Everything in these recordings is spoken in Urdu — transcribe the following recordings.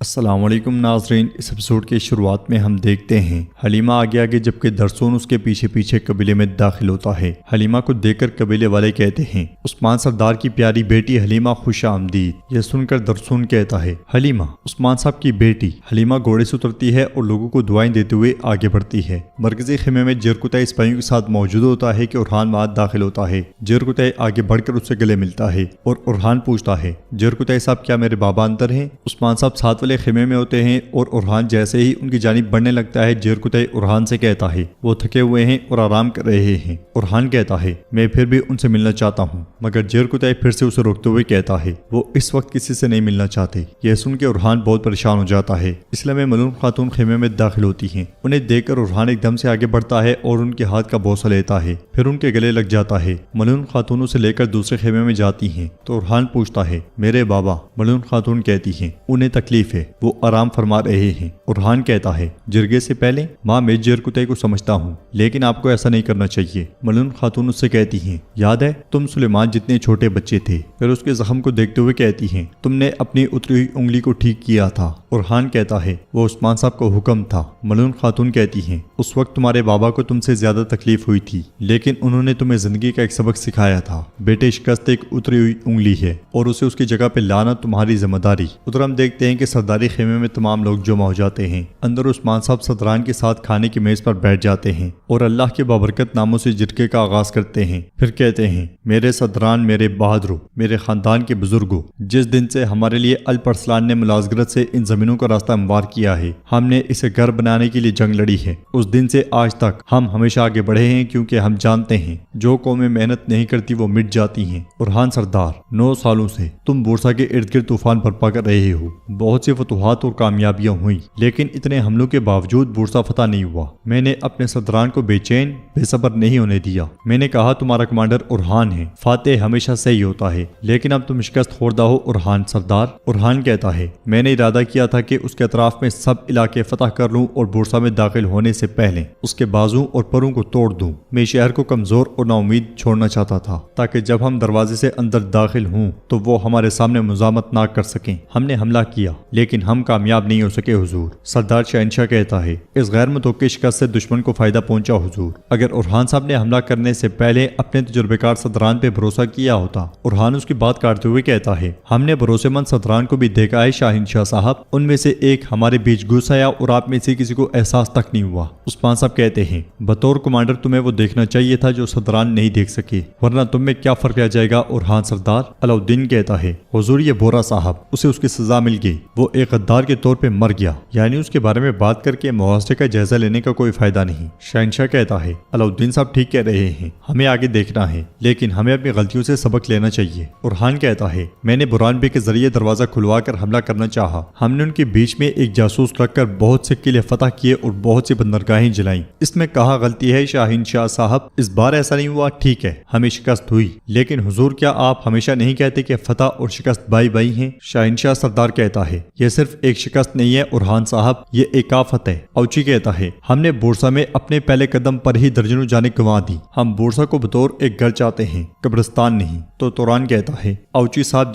السلام علیکم ناظرین، اس ایپیسوڈ کی شروعات میں ہم دیکھتے ہیں حلیمہ آگے آگے جبکہ درسون اس کے پیچھے پیچھے قبیلے میں داخل ہوتا ہے۔ حلیمہ کو دیکھ کر قبیلے والے کہتے ہیں عثمان سردار کی پیاری بیٹی حلیمہ خوش آمدید۔ یہ سن کر درسون کہتا ہے حلیمہ عثمان صاحب کی بیٹی۔ حلیمہ گھوڑے سے اترتی ہے اور لوگوں کو دعائیں دیتے ہوئے آگے بڑھتی ہے۔ مرکزی خیمے میں جرکتائی سپاہیوں کے ساتھ موجود ہوتا ہے کہ اورحان وہاں داخل ہوتا ہے۔ جرکتائی آگے بڑھ کر اس سے گلے ملتا ہے اور اورحان پوچھتا ہے جرکتائی صاحب کیا میرے بابا اندر ہیں؟ عثمان صاحب ساتھ والے خیمے میں ہوتے ہیں اور اورحان جیسے ہی ان کی جانب بڑھنے لگتا ہے جرکتائی اورحان سے کہتا ہے وہ تھکے ہوئے ہیں اور آرام کر رہے ہیں۔ اورحان کہتا ہے میں پھر بھی ان سے ملنا چاہتا ہوں، مگر جرکتائی پھر سے اسے روکتے ہوئے کہتا ہے وہ اس وقت کسی سے نہیں ملنا چاہتے۔ یہ سن کے اورحان بہت پریشان ہو جاتا ہے۔ اس لیے ملون خاتون خیمے میں داخل ہوتی ہیں۔ انہیں دیکھ کر اورحان ایک دم سے آگے بڑھتا ہے اور ان کے ہاتھ کا بوسہ لیتا ہے، پھر ان کے گلے لگ جاتا ہے۔ ملون خاتون اسے لے کر دوسرے خیمے میں جاتی ہیں تو اورحان پوچھتا ہے میرے بابا؟ ملون خاتون کہتی ہیں انہیں تکلیف ہے، وہ آرام فرما رہے ہیں۔ اورحان کہتا ہے جرگے سے پہلے ماں میں جرکتائی کو سمجھتا ہوں، لیکن آپ کو ایسا نہیں کرنا چاہیے۔ ملون خاتون اس سے کہتی ہیں یاد ہے تم سلیمان جتنے چھوٹے بچے تھے؟ پھر اس کے زخم کو دیکھتے ہوئے کہتی ہیں تم نے اپنی اتری ہوئی انگلی کو ٹھیک کیا تھا۔ اورحان کہتا ہے وہ عثمان صاحب کو حکم تھا۔ ملون خاتون کہتی ہیں اس وقت تمہارے بابا کو تم سے زیادہ تکلیف ہوئی تھی، لیکن انہوں نے تمہیں زندگی کا ایک سبق سکھایا تھا۔ بیٹے شکست ایک اتری ہوئی انگلی ہے اور اسے اس کی جگہ پہ لانا تمہاری ذمہ داری۔ ادھر ہم دیکھتے ہیں کہ سرداری خیمے میں تمام لوگ جمع ہو جاتے ہیں۔ اندر عثمان صاحب صدران کے ساتھ کھانے کی میز پر بیٹھ جاتے ہیں اور اللہ کے بابرکت ناموں سے جرگے کا آغاز کرتے ہیں۔ پھر کہتے ہیں میرے صدران، میرے بہادروں، میرے خاندان کے بزرگوں، جس دن سے ہمارے لیے الپرسلان نے ملازگرت سے ان زمینوں کا راستہ ہموار کیا ہے، ہم نے اسے گھر بنانے کے لیے جنگ لڑی ہے، اس دن سے آج تک ہم ہمیشہ آگے بڑھے ہیں، کیونکہ ہم جانتے ہیں جو قومیں محنت نہیں کرتی وہ مٹ جاتی ہیں۔ اورحان سردار، 9 سالوں سے تم بورسا کے ارد گرد طوفان برپا کر رہے ہو، بہت سی فتوحات اور کامیابیاں ہوئیں، لیکن اتنے حملوں کے باوجود بورسا فتح نہیں ہوا۔ میں نے اپنے صدران کو بے چین بے صبر نہیں ہونے دیا۔ میں نے کہا تمہارا کمانڈر اورحان ہے، فاتح ہمیشہ صحیح ہوتا ہے، لیکن اب تم شکست خوردہ ہو اورحان سردار۔ اورحان کہتا ہے میں نے ارادہ کیا تھا کہ اس کے اطراف میں سب علاقے فتح کر لوں اور بورسا میں داخل ہونے سے پہلے اس کے بازو اور پروں کو توڑ دوں۔ میں شہر کو کمزور اور نا امید چھوڑنا چاہتا تھا تاکہ جب ہم دروازے سے اندر داخل ہوں تو وہ ہمارے سامنے مزاحمت نہ کر سکیں۔ ہم نے حملہ کیا لیکن ہم کامیاب نہیں ہو سکے حضور۔ سردار شہنشاہ کہتا ہے اس غیر متوقع شکست سے دشمن کو فائدہ پہنچا حضور۔ اگر اورحان صاحب نے حملہ کرنے سے پہلے اپنے تجربے کار صدران پہ بھروسہ کیا ہوتا۔ اورحان اس کی بات کاٹتے ہوئے کہتا ہے ہم نے بھروسے مند صدران کو بھی دیکھا ہے شاہنشاہ صاحب، ان میں سے ایک ہمارے بیچ گھس آیا اور آپ میں سے کسی کو احساس تک نہیں ہوا۔ عثمان صاحب کہتے ہیں بطور کمانڈر تمہیں وہ دیکھنا چاہیے تھا جو صدران نہیں دیکھ سکے، ورنہ تم میں کیا فرق آ جائے گا اورحان سردار۔ علاؤالدین کہتا ہے حضور یہ بورا صاحب، اسے اس کی سزا مل گئی، وہ ایک غدار کے طور پہ مر گیا، یعنی اس کے بارے میں بات کر کے محاصرے کا جائزہ لینے کا کوئی فائدہ نہیں۔ شہنشاہ کہتا ہے علاؤالدین صاحب ٹھیک کہہ رہے ہیں، ہمیں آگے دیکھنا ہے، لیکن ہمیں اپنی غلطیوں سے سبق لینا چاہیے۔ اورحان کہتا ہے میں نے برہان بے کے ذریعے دروازہ کھلوا کر حملہ کرنا چاہا، ہم نے ان کے بیچ میں ایک جاسوس رکھ کر بہت سے قلعے فتح کیے اور بہت سی بندرگاہیں جلائیں، اس میں کہاں غلطی ہے شاہنشاہ صاحب؟ اس بار ایسا نہیں ہوا، ٹھیک ہے ہمیں شکست ہوئی، لیکن حضور کیا آپ ہمیشہ نہیں کہتے کہ فتح اور شکست بائی بائی ہیں؟ شاہنشاہ سردار کہتا ہے یہ صرف ایک شکست نہیں ہے اورحان صاحب، یہ ایک آفت ہے۔ اوچی کہتا ہے ہم نے بورسا میں اپنے پہلے قدم پر ہی درجنوں جانیں گنوا دی، ہم بورسا کو بطور ایک گھر چاہتے ہیں، قبرستان نہیں۔ تو توران کہتا ہے اوچی صاحب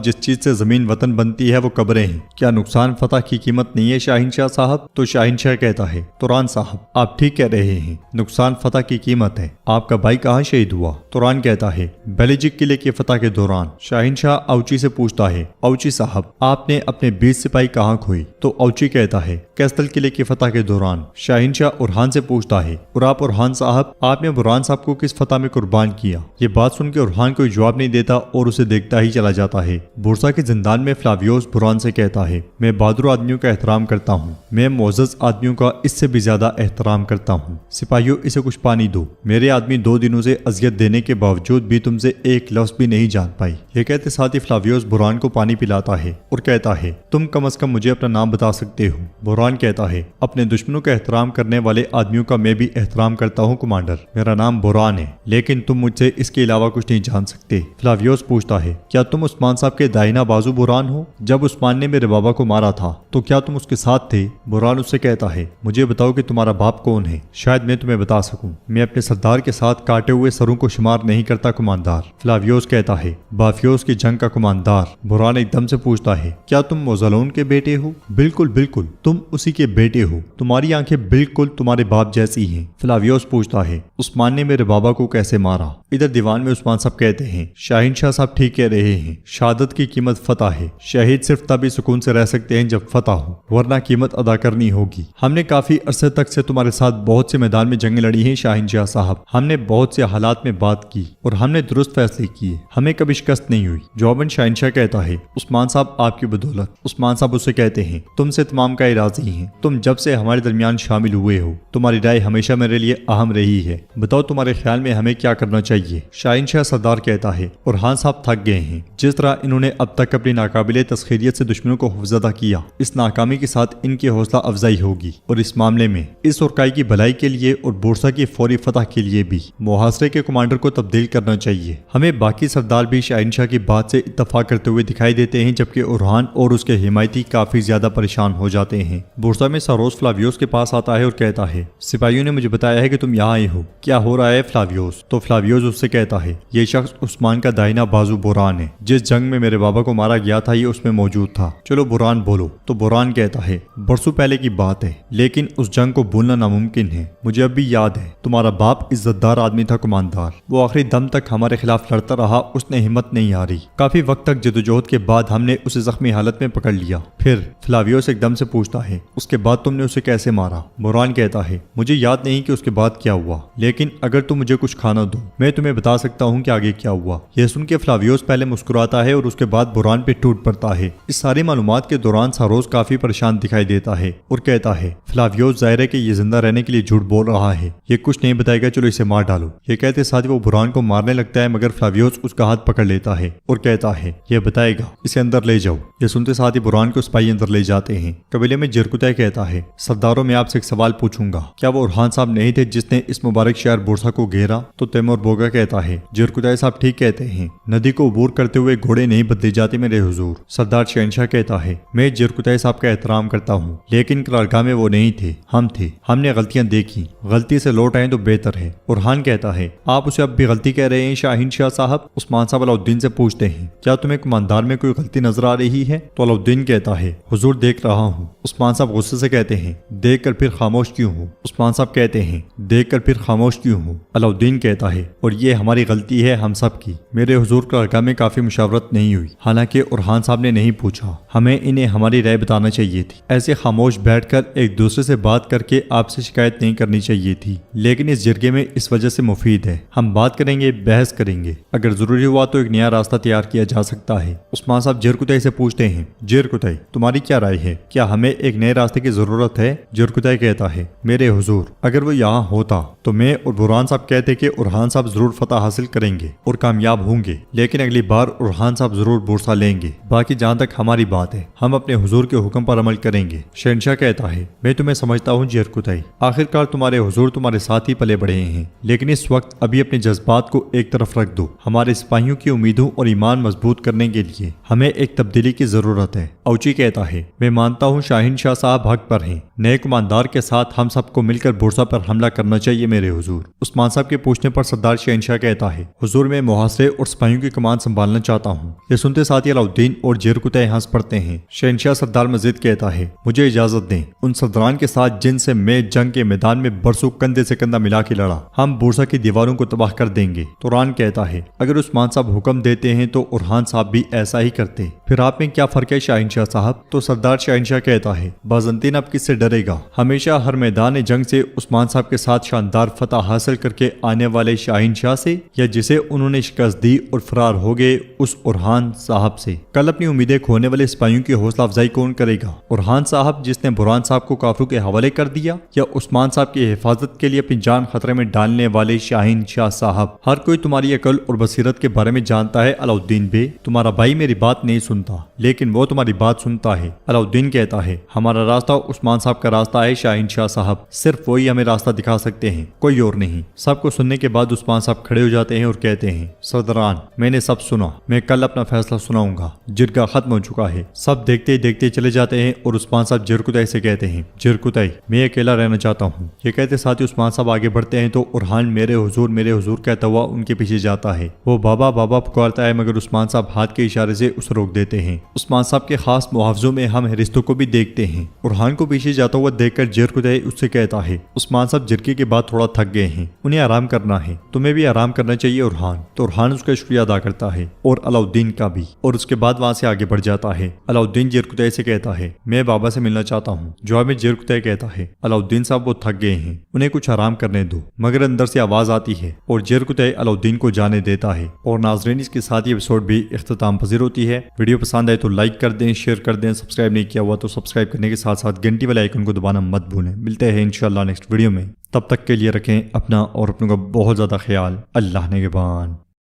جس چیز سے زمین وطن بنتی ہے وہ قبریں ہیں، کیا نقصان فتح کی قیمت نہیں ہے شاہنشاہ صاحب؟ تو شاہنشاہ کہتا ہے توران صاحب آپ ٹھیک کہہ رہے ہیں، نقصان فتح کی قیمت ہے۔ آپ کا بھائی کہاں شہید ہوا؟ توران کہتا ہے بیلیجک قلعے کی فتح کے دوران۔ شاہنشاہ اوچی سے پوچھتا ہے اوچی صاحب آپ نے اپنے 20 سپاہی کہاں کھوئی؟ تو اوچی کہتا ہے کیسٹل قلعے کی فتح کے دوران۔ شاہنشاہ اورحان سے پوچھتا ہے اور آپ اورحان صاحب آپ نے برہان صاحب کو کس فتح میں قربان کیا؟ یہ بات سن کے اورحان کوئی جواب نہیں دیتا اور اسے دیکھتا ہی چلا جاتا ہے۔ بورسا کے زندان میں فلاویوس برہان سے کہتا ہے میں بہادر آدمیوں کا احترام کرتا ہوں، میں معزز آدمیوں کا اس سے بھی زیادہ احترام کرتا ہوں، سپاہیوں اسے کچھ پانی دو، میرے آدمی 2 دنوں سے اذیت دینے کے باوجود بھی تم سے ایک لفظ بھی نہیں جان پائی۔ یہ کہتے ساتھ ہی فلاویوس برہان کو پانی پلاتا ہے اور کہتا ہے تم کم از کم مجھے اپنا نام بتا سکتے ہو۔ برہان برہان کہتا ہے اپنے دشمنوں کا احترام کرنے والے آدمیوں کا میں بھی احترام کرتا ہوں کمانڈر، میرا نام برہان ہے، لیکن تم مجھ سے اس کے علاوہ کچھ نہیں جان سکتے۔ فلاویوس پوچھتا ہے کیا تم عثمان صاحب کے دائنا بازو برہان ہو؟ جب عثمان نے میرے بابا کو مارا تھا تو کیا تم اس کے ساتھ تھے؟ برہان اس سے کہتا ہے مجھے بتاؤ کہ تمہارا باپ کون ہے، شاید میں تمہیں بتا سکوں۔ میں اپنے سردار کے ساتھ کاٹے ہوئے سروں کو شمار نہیں کرتا کماندار، فلاویوس کہتا ہے۔ بافیوس کی جنگ کا کماندار برہان ایک دم سے پوچھتا ہے کیا تم موزلون کے بیٹے ہو؟ بالکل بالکل، تم اسی کے بیٹے ہو، تمہاری آنکھیں بالکل تمہارے باپ جیسی ہیں۔ فلاویوس پوچھتا ہے عثمان نے میرے بابا کو کیسے مارا؟ ادھر دیوان میں عثمان صاحب کہتے ہیں شاہین شاہ صاحب ٹھیک کہہ رہے ہیں، شہادت کی قیمت فتح ہے، شہید صرف تبھی سکون سے رہ سکتے ہیں جب فتح ہو، ورنہ قیمت ادا کرنی ہوگی۔ ہم نے کافی عرصے تک سے تمہارے ساتھ بہت سے میدان میں جنگیں لڑی ہیں شاہین شاہ صاحب، ہم نے بہت سے حالات میں بات کی اور ہم نے درست فیصلے کیے، ہمیں کبھی شکست نہیں ہوئی۔ جواباً شاہین شاہ کہتا ہے عثمان صاحب آپ کی بدولت۔ عثمان صاحب اسے کہتے ہیں تم سے تمام کا راضی ہیں، تم جب سے ہمارے درمیان شامل ہوئے ہو تمہاری رائے ہمیشہ میرے لیے اہم رہی ہے، بتاؤ تمہارے خیال میں ہمیں کیا کرنا چاہیے؟ شاہین شاہ سردار کہتا ہے برہان صاحب تھک گئے ہیں، جس طرح انہوں نے اب تک اپنی ناقابل تسخیریت سے دشمنوں کو خوفزدہ کیا، اس ناکامی کے ساتھ ان کی حوصلہ افزائی ہوگی، اور اس معاملے میں اس اورکائی کی بھلائی کے لیے اور بورسا کی فوری فتح کے لیے بھی محاصرے کے کمانڈر کو تبدیل کرنا چاہیے۔ ہمیں باقی سردار بھی شاہین شاہ کی بات سے اتفاق کرتے ہوئے دکھائی دیتے ہیں، جبکہ برہان اور اس کے حمایتی کافی زیادہ پریشان ہو جاتے ہیں۔ بورسا میں ساروس فلاویوس کے پاس آتا ہے اور کہتا ہے سپاہیوں نے مجھے بتایا ہے کہ تم یہاں آئے ہو، کیا ہو رہا ہے فلاویوس؟ تو فلاویوس اس سے کہتا ہے یہ شخص عثمان کا دائنا بازو برہان ہے، جس جنگ میں میرے بابا کو مارا گیا تھا یہ اس میں موجود تھا، چلو برہان بولو۔ تو برہان کہتا ہے برسوں پہلے کی بات ہے، لیکن اس جنگ کو بھولنا ناممکن ہے، مجھے اب بھی یاد ہے تمہارا باپ عزت دار آدمی تھا کماندار، وہ آخری دم تک ہمارے خلاف لڑتا رہا، اس نے ہمت نہیں ہاری، کافی وقت تک جدوجہد کے بعد ہم نے اسے زخمی حالت میں پکڑ لیا۔ پھر فلاویوس ایک دم سے پوچھتا ہے اس کے بعد تم نے اسے کیسے مارا؟ برہان کہتا ہے مجھے یاد نہیں کہ اس کے بعد کیا ہوا، لیکن اگر تم مجھے کچھ کھانا دو میں تمہیں بتا سکتا ہوں کہ آگے کیا ہوا۔ یہ سن کے فلاویوس پہلے مسکراتا ہے اور اس کے بعد برہان پہ ٹوٹ پڑتا ہے۔ اس ساری معلومات کے دوران ساروس کافی پریشان دکھائی دیتا ہے اور کہتا ہے فلاویوس ظاہر ہے کہ یہ زندہ رہنے کے لیے جھوٹ بول رہا ہے، یہ کچھ نہیں بتائے گا، چلو اسے مار ڈالو۔ یہ کہتے ساتھ وہ برہان کو مارنے لگتا ہے، مگر فلاویوس اس کا ہاتھ پکڑ لیتا ہے اور کہتا ہے یہ بتائے گا، اسے اندر لے جاؤ۔ یہ سنتے ساتھ ہی برہان کو سپاہی اندر لے جاتے ہیں۔ قبیلے میں جرکتہ کہتا ہے سرداروں میں آپ سے ایک سوال پوچھوں گا، کیا وہ برہان صاحب نہیں تھے جس نے اس مبارک شہر بورسا کو گھیرا؟ تو تیمور بوگا کہتا ہے جرکتہ صاحب ٹھیک کہتے ہیں، ندی کو عبور کرتے ہوئے گھوڑے نہیں بدلے جاتے میرے حضور۔ سردار شہنشاہ کہتا ہے میں جرکتہ صاحب کا احترام کرتا ہوں، لیکن قرارگاہ میں وہ نہیں تھے، ہم تھے، ہم نے غلطیاں دیکھی، غلطی سے لوٹ آئیں تو بہتر ہے۔ برہان کہتا ہے آپ اسے اب بھی غلطی کہہ رہے ہیں شاہین شاہ صاحب؟ عثمان صاحب علاؤالدین سے پوچھتے ہیں کیا تمہیں کماندار میں کوئی غلطی نظر آ رہی ہے؟ تو علاؤالدین کہتا ہے حضور دیکھ رہا ہوں۔ عثمان صاحب غصے سے کہتے ہیں دیکھ کر پھر خاموش کیوں ہوں؟ عثمان صاحب کہتے ہیں دیکھ کر پھر خاموش کیوں ہوں؟ علاؤالدین کہتا ہے اور یہ ہماری غلطی ہے ہم سب کی، میرے حضور قرارگاہ میں کافی مشاورت نہیں ہوئی، حالانکہ برہان صاحب نے نہیں پوچھا، ہمیں انہیں ہماری رائے بتانا چاہیے تھی، ایسے خاموش بیٹھ کر ایک دوسرے سے بات کر کے آپ سے شکایت نہیں کرنی چاہیے تھی، لیکن اس جرگے میں اس وجہ سے مفید ہے، ہم بات کریں گے، بحث کریں گے، اگر ضروری ہوا تو ایک نیا راستہ تیار کیا جا سکتا ہے۔ عثمان صاحب جرکتہ سے پوچھتے ہیں جرکتہ تمہاری کیا رائے ہے، کیا ہمیں ایک نئے راستے کی ضرورت ہے؟ جرکتہ کہتا ہے میرے حضور اگر وہ یہاں ہوتا تو میں اور برہان صاحب کہتے کہ برہان صاحب ضرور فتح حاصل کریں گے اور کامیاب ہوں گے، لیکن اگلی بار برہان صاحب ضرور بورسا لیں گے، باقی جہاں تک ہماری بات ہے ہم اپنے حضور کے حکم پر عمل کریں گے۔ شہنشاہ کہتا ہے میں تمہیں سمجھتا ہوں جرکتہ، آخرکار تمہارے حضور تمہارے ساتھ ہی پلے بڑھے ہیں، لیکن اس وقت ابھی اپنے جذبات کو ایک طرف رکھ دو، ہمارے سپاہیوں کی امیدوں اور ایمان مضبوط کرنے کے لیے ہمیں ایک تبدیلی کی ضرورت ہے۔ اوچی کہتا ہے میں مانتا ہوں شاہین شاہ صاحب حق پر ہیں، نئے کماندار کے ساتھ ہم سب کو مل کر بورسا پر حملہ کرنا چاہیے میرے حضور۔ عثمان صاحب کے پوچھنے پر سردار شہنشاہ کہتا ہے حضور میں محاصرے اور سپاہیوں کی کمان سنبھالنا چاہتا ہوں۔ یہ سنتے ساتھ ہی علاؤالدین اور جرکتہ ہنس پڑتے ہیں۔ شہنشاہ سردار مزید کہتا ہے مجھے اجازت دیں ان سرداران کے ساتھ جن سے میں جنگ کے میدان میں برسوں کندھے سے کندھا ملا کے لڑا، ہم بورسا کی دیواروں کو تباہ کر دیں گے۔ توران کہتا ہے اگر عثمان صاحب حکم دیتے ہیں تو برہان صاحب بھی ایسا ہی کرتے، پھر آپ میں کیا فرق ہے شاہین شاہ صاحب؟ تو سردار شاہین شاہ کہتا ہے بازنطین اب کس سے ڈرے گا، ہمیشہ ہر میدان جنگ سے عثمان صاحب کے ساتھ شاندار فتح حاصل کر کے آنے والے شاہین شاہ سے، یا جسے انہوں نے شکست دی اور فرار ہو گئے اس برہان صاحب سے؟ کل اپنی امیدیں کھونے والے سپاہیوں کی حوصلہ افزائی کون کرے گا؟ برہان صاحب جس نے برہان صاحب کو کافروں کے حوالے کر دیا، یا عثمان صاحب کی حفاظت کے لیے اپنی جان خطرے میں ڈالنے والے شاہین شاہ صاحب؟ ہر کوئی تمہاری عقل اور بصیرت کے بارے میں جانتا ہے علاؤالدین بے، تمہارا بھائی میری بات نہیں سنتا لیکن وہ تمہاری بات سنتا ہے۔ علاؤالدین کہتا ہے ہمارا ہمارا راستہ عثمان صاحب کا راستہ ہے شاہین شاہ صاحب، صرف وہی ہمیں راستہ دکھا سکتے ہیں، کوئی اور نہیں۔ سب کو سننے کے بعد عثمان صاحب کھڑے ہو جاتے ہیں اور کہتے ہیں سرداران میں نے سب سنا، میں کل اپنا فیصلہ سناؤں گا، جرگہ ختم ہو چکا ہے۔ سب دیکھتے دیکھتے چلے جاتے ہیں اور عثمان صاحب جرکتائی سے کہتے ہیں جرکتائی میں اکیلا رہنا چاہتا ہوں۔ یہ کہتے ساتھ ہی عثمان صاحب آگے بڑھتے ہیں تو ارحان میرے حضور کہتا ہوا ان کے پیچھے جاتا ہے۔ وہ بابا بابا پکارتا ہے مگر عثمان صاحب ہاتھ کے اشارے سے اسے روک دیتے ہیں۔ عثمان صاحب کے خاص محافظوں میں ہم رشتوں کو بھی دیکھتے ہیں۔ ارحان کو پیچھے جاتا ہوا دیکھ کر جرکتائی اس سے کہتا ہے عثمان صاحب جرگے کے بعد تھوڑا تھک گئے ہیں، انہیں آرام کرنا ہے، تمہیں بھی آرام کرنا چاہیے ارحان۔ تو ارحان اس کا شکریہ ادا کرتا ہے اور علاؤالدین کا بھی، اور اس کے بعد وہاں سے آگے بڑھ جاتا ہے۔ علاؤالدین جرکتائی سے کہتا ہے میں بابا سے ملنا چاہتا ہوں۔ جواب میں جرکتائی کہتا ہے علاؤالدین صاحب وہ تھک گئے ہیں، انہیں کچھ آرام کرنے دو، مگر اندر سے آواز آتی ہے اور جرکتائی علاؤالدین کو جانے دیتا ہے۔ اور ناظرین اس کے ساتھ یہ ایپیسوڈ بھی اختتام پذیر ہوتی ہے۔ ویڈیو پسند آئے تو لائک کر دیں، شیئر کر دیں، سبسکرائب نہیں کیا ہوا تو سبسکرائب کرنے کے ساتھ ساتھ گھنٹی والے آئیکن کو دبانا مت بھولیں۔ ملتے ہیں انشاءاللہ نیکسٹ ویڈیو میں، تب تک کے لیے رکھیں اپنا اور اپنوں کا بہت زیادہ خیال۔ اللہ نگہبان۔